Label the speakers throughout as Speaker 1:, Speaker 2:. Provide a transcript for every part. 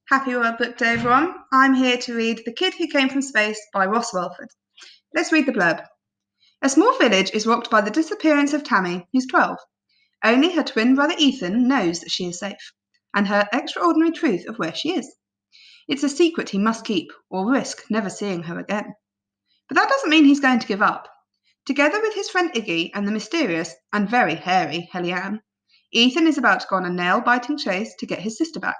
Speaker 1: Happy World Book Day, everyone. I'm here to read The Kid Who Came from Space by Ross Welford. Let's read the blurb. A small village is rocked by the disappearance of Tammy, who's 12. Only her twin brother Ethan knows that she is safe, and her extraordinary truth of where she is. It's a secret he must keep, or risk never seeing her again. But that doesn't mean he's going to give up. Together with his friend Iggy and the mysterious and very hairy Helly-Ann, Ethan is about to go on a nail-biting chase to get his sister back.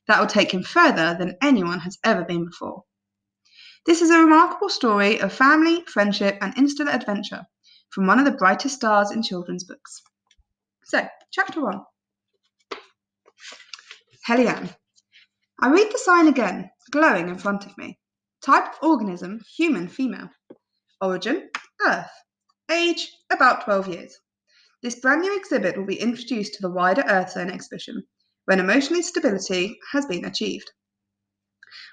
Speaker 1: That will take him further than anyone has ever been before. This is a remarkable story of family, friendship, and interstellar adventure from one of the brightest stars in children's books. So, Chapter 1. Helly-Ann. I read the sign again, glowing in front of me. Type of organism, human, female. Origin, Earth. Age, about 12 years. This brand new exhibit will be introduced to the wider Earth Zone exhibition when emotional stability has been achieved.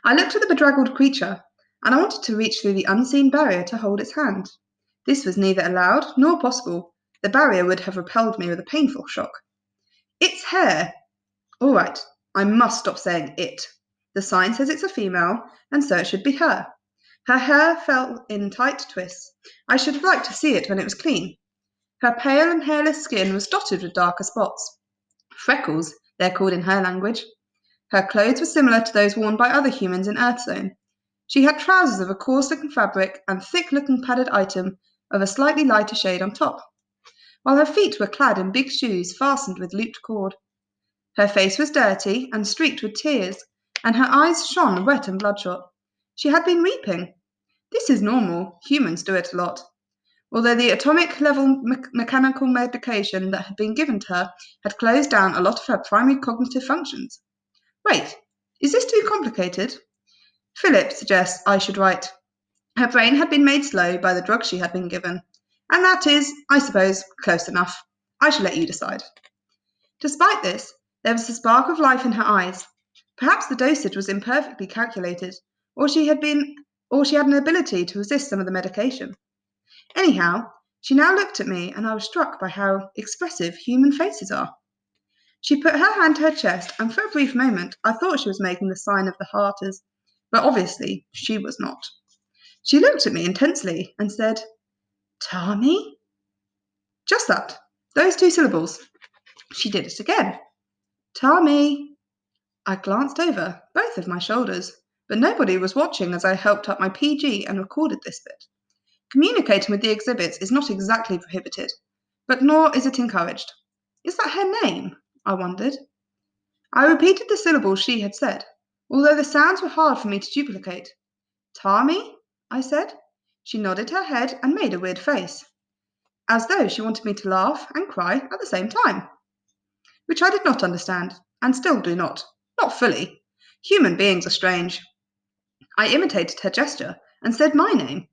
Speaker 1: I looked at the bedraggled creature, and I wanted to reach through the unseen barrier to hold its hand. This was neither allowed nor possible. The barrier would have repelled me with a painful shock. Its hair! All right, I must stop saying it. The sign says it's a female, and so it should be her. Her hair fell in tight twists. I should have liked to see it when it was clean. Her pale and hairless skin was dotted with darker spots. Freckles, they're called in her language. Her clothes were similar to those worn by other humans in Earth Zone. She had trousers of a coarse-looking fabric and thick-looking padded item of a slightly lighter shade on top, while her feet were clad in big shoes fastened with looped cord. Her face was dirty and streaked with tears, and her eyes shone wet and bloodshot. She had been weeping. This is normal. Humans do it a lot. Although the atomic-level mechanical medication that had been given to her had closed down a lot of her primary cognitive functions. Wait, is this too complicated? Philip suggests I should write. Her brain had been made slow by the drugs she had been given, and that is, I suppose, close enough. I shall let you decide. Despite this, there was a spark of life in her eyes. Perhaps the dosage was imperfectly calculated, or she had an ability to resist some of the medication. Anyhow, she now looked at me, and I was struck by how expressive human faces are. She put her hand to her chest, and for a brief moment I thought she was making the sign of the heart, but obviously she was not. She looked at me intensely and said, "Tommy?" Just that, those two syllables. She did it again. "Tommy." I glanced over both of my shoulders, but nobody was watching as I helped up my PG and recorded this bit. Communicating with the exhibits is not exactly prohibited, but nor is it encouraged. Is that her name? I wondered. I repeated the syllables she had said, although the sounds were hard for me to duplicate. "Tommy?" I said. She nodded her head and made a weird face, as though she wanted me to laugh and cry at the same time, which I did not understand, and still do not fully. Human beings are strange. I imitated her gesture and said my name.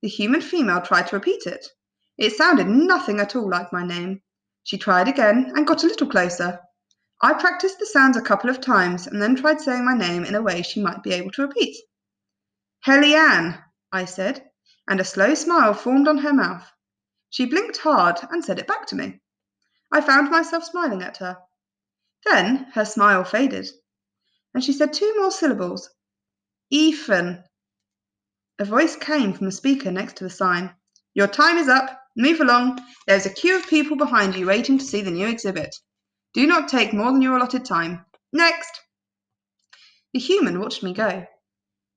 Speaker 1: The human female tried to repeat it. It sounded nothing at all like my name. She tried again and got a little closer. I practiced the sounds a couple of times and then tried saying my name in a way she might be able to repeat. "Helly-Ann," I said, and a slow smile formed on her mouth. She blinked hard and said it back to me. I found myself smiling at her. Then her smile faded, and she said two more syllables. "Ethan." A voice came from the speaker next to the sign. "Your time is up. Move along. There's a queue of people behind you waiting to see the new exhibit. Do not take more than your allotted time. Next." The human watched me go,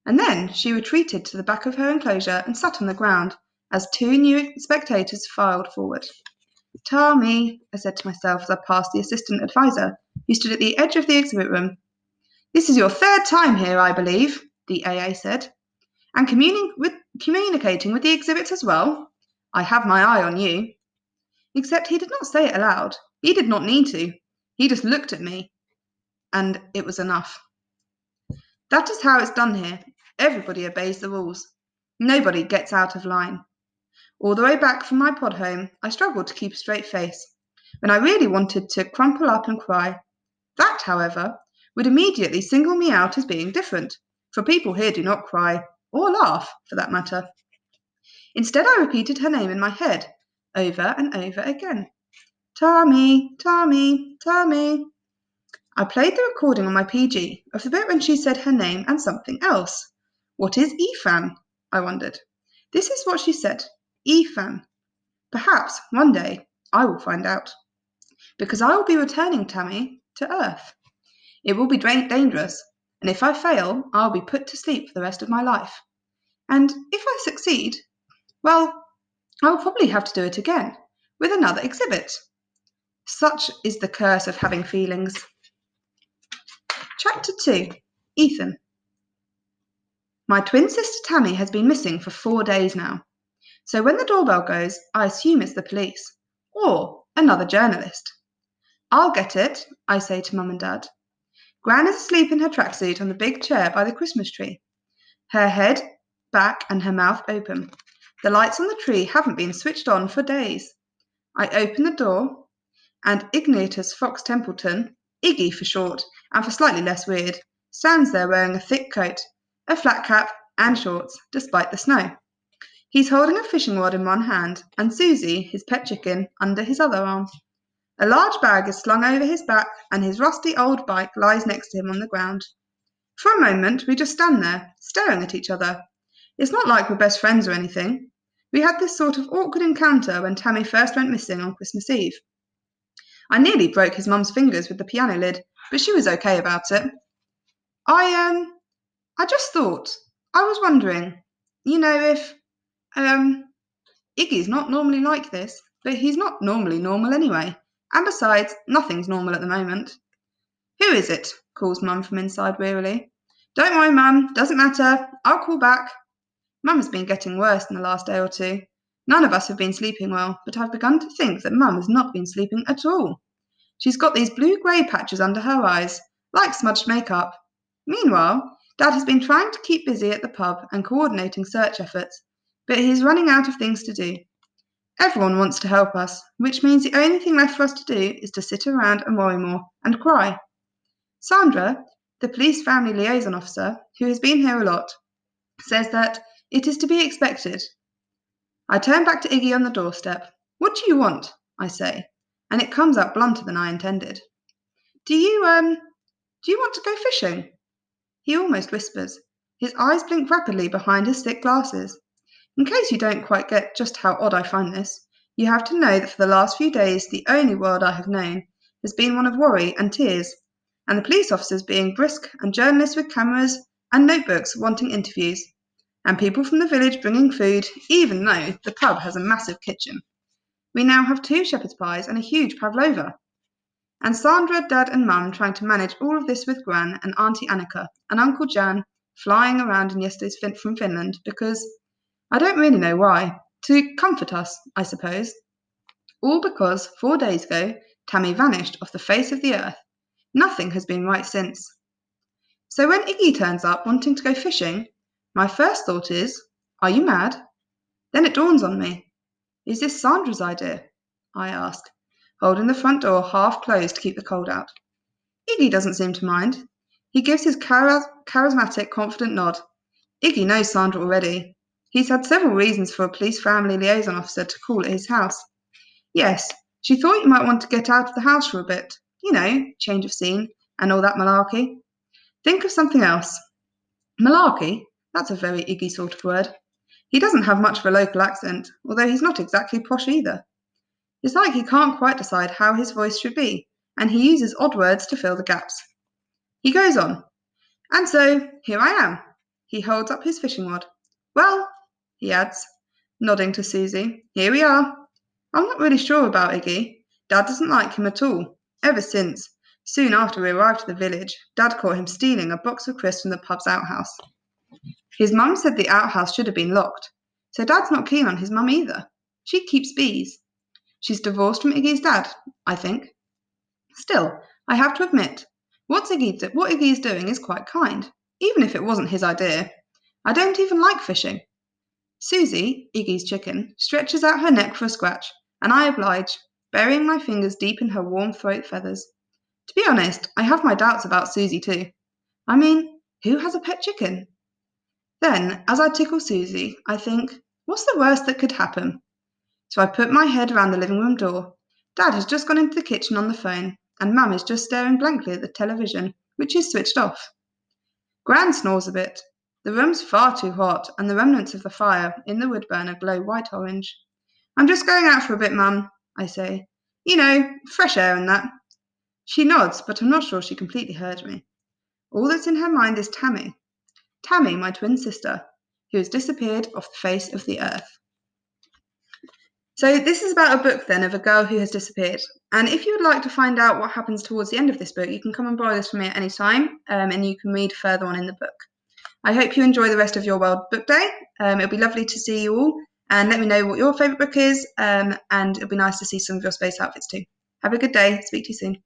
Speaker 1: and then she retreated to the back of her enclosure and sat on the ground as two new spectators filed forward. "Tommy," I said to myself as I passed the assistant advisor, who stood at the edge of the exhibit room. "This is your third time here, I believe," the AA said. "And communicating with the exhibits as well? I have my eye on you." Except he did not say it aloud. He did not need to. He just looked at me, and it was enough. That is how it's done here. Everybody obeys the rules. Nobody gets out of line. All the way back from my pod home, I struggled to keep a straight face, when I really wanted to crumple up and cry. That, however, would immediately single me out as being different, for people here do not cry, or laugh, for that matter. Instead, I repeated her name in my head, over and over again. "Tommy, Tommy, Tommy." I played the recording on my PG of the bit when she said her name and something else. What is Ethan? I wondered. This is what she said. Ethan. Perhaps one day I will find out. Because I will be returning Tammy to Earth. It will be dangerous, and if I fail, I'll be put to sleep for the rest of my life. And if I succeed, well, I will probably have to do it again, with another exhibit. Such is the curse of having feelings. Chapter 2. Ethan. My twin sister Tammy has been missing for 4 days now. So when the doorbell goes, I assume it's the police. Or another journalist. I'll get it, I say to Mum and Dad. Gran is asleep in her tracksuit on the big chair by the Christmas tree. Her head, back, and her mouth open. The lights on the tree haven't been switched on for days. I open the door, and Ignatius Fox Templeton, Iggy for short, and for slightly less weird, stands there wearing a thick coat, a flat cap, and shorts, despite the snow. He's holding a fishing rod in one hand, and Susie, his pet chicken, under his other arm. A large bag is slung over his back, and his rusty old bike lies next to him on the ground. For a moment, we just stand there, staring at each other. It's not like we're best friends or anything. We had this sort of awkward encounter when Tammy first went missing on Christmas Eve. I nearly broke his mum's fingers with the piano lid, but she was okay about it. I just thought, I was wondering, if, Iggy's not normally like this, but he's not normally normal anyway. And besides, nothing's normal at the moment. Who is it? Calls Mum from inside wearily. Don't worry, Mum, doesn't matter. I'll call back. Mum has been getting worse in the last day or two. None of us have been sleeping well, but I've begun to think that Mum has not been sleeping at all. She's got these blue-grey patches under her eyes, like smudged makeup. Meanwhile, Dad has been trying to keep busy at the pub and coordinating search efforts, but he's running out of things to do. Everyone wants to help us, which means the only thing left for us to do is to sit around and worry more and cry. Sandra, the police family liaison officer, who has been here a lot, says that it is to be expected. I turn back to Iggy on the doorstep. What do you want? I say, and it comes out blunter than I intended. Do you want to go fishing? He almost whispers. His eyes blink rapidly behind his thick glasses. In case you don't quite get just how odd I find this, you have to know that for the last few days the only world I have known has been one of worry and tears, and the police officers being brisk and journalists with cameras and notebooks wanting interviews, and people from the village bringing food, even though the pub has a massive kitchen. We now have 2 shepherd's pies and a huge pavlova. And Sandra, Dad and Mum trying to manage all of this with Gran and Auntie Annika and Uncle Jan flying around in yesterday's from Finland because, I don't really know why, to comfort us, I suppose. All because 4 days ago, Tammy vanished off the face of the earth. Nothing has been right since. So when Iggy turns up wanting to go fishing, my first thought is, are you mad? Then it dawns on me. Is this Sandra's idea? I ask, holding the front door half closed to keep the cold out. Iggy doesn't seem to mind. He gives his charismatic, confident nod. Iggy knows Sandra already. He's had several reasons for a police family liaison officer to call at his house. Yes, she thought you might want to get out of the house for a bit. Change of scene and all that malarkey. Think of something else. Malarkey? That's a very Iggy sort of word. He doesn't have much of a local accent, although he's not exactly posh either. It's like he can't quite decide how his voice should be, and he uses odd words to fill the gaps. He goes on. And so, here I am. He holds up his fishing rod. Well, he adds, nodding to Susie, here we are. I'm not really sure about Iggy. Dad doesn't like him at all, ever since. Soon after we arrived at the village, Dad caught him stealing a box of crisps from the pub's outhouse. His mum said the outhouse should have been locked, so Dad's not keen on his mum either. She keeps bees. She's divorced from Iggy's dad, I think. Still, I have to admit, what Iggy is doing is quite kind, even if it wasn't his idea. I don't even like fishing. Susie, Iggy's chicken, stretches out her neck for a scratch, and I oblige, burying my fingers deep in her warm throat feathers. To be honest, I have my doubts about Susie too. I mean, who has a pet chicken? Then, as I tickle Susie, I think, what's the worst that could happen? So I put my head around the living room door. Dad has just gone into the kitchen on the phone, and Mum is just staring blankly at the television, which is switched off. Gran snores a bit. The room's far too hot, and the remnants of the fire in the wood burner glow white-orange. I'm just going out for a bit, Mum, I say. You know, fresh air and that. She nods, but I'm not sure she completely heard me. All that's in her mind is Tammy. Tammy, my twin sister, who has disappeared off the face of the earth. So this is about a book then of a girl who has disappeared. And if you would like to find out what happens towards the end of this book, you can come and borrow this from me at any time, and you can read further on in the book. I hope you enjoy the rest of your World Book Day. It'll be lovely to see you all, and let me know what your favourite book is, and it'll be nice to see some of your space outfits too. Have a good day. Speak to you soon.